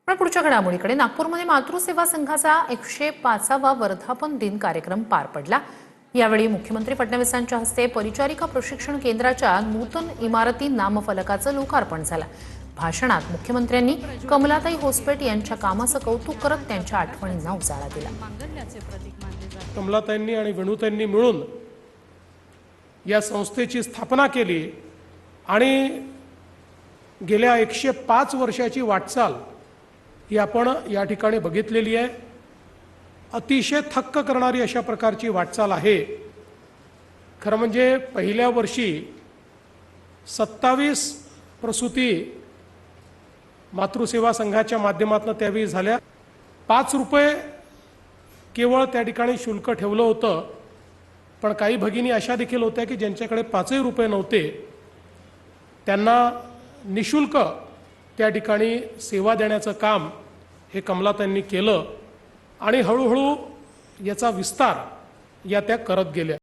पण पुढच्या घडामोडीकडे नागपूरमध्ये मातृसेवा संघाचा 105वा वर्धापन दिन कार्यक्रम पार पडला। यावेळी मुख्यमंत्री फडणवीसांच्या हस्ते परिचारिका प्रशिक्षण केंद्राच्या नूतन इमारती नामफलकाचं लोकार्पण झालं। भाषणात मुख्यमंत्र्यांनी कमलाताई होसपेट यांच्या कामाचं कौतुक करत त्यांच्या आठवणींना उजाळा दिला। कमलाताईंनी आणि वेणुताईंनी मिळून या संस्थेची स्थापना केली आणि गेल्या 105 वर्षाची वाटचाल ही आपण या ठिकाणी बघितलेली आहे। अतिशय थक्क करणारी अशा प्रकारची वाटचाल आहे। खरं म्हणजे पहिल्या वर्षी 27 प्रसूती मातृसेवा संघाच्या माध्यमातून त्यावेळी झाल्या। 5 रुपये केवळ त्या ठिकाणी शुल्क ठेवलं होतं, पण काही भगिनी अशा देखील होत्या की ज्यांच्याकडे 5 रुपये नव्हते, त्यांना निशुल्क त्या ठिकाणी सेवा देण्याचं काम हे कमलाताईंनी केलं आणि हळूहळू याचा विस्तार या त्या करत गेल्या।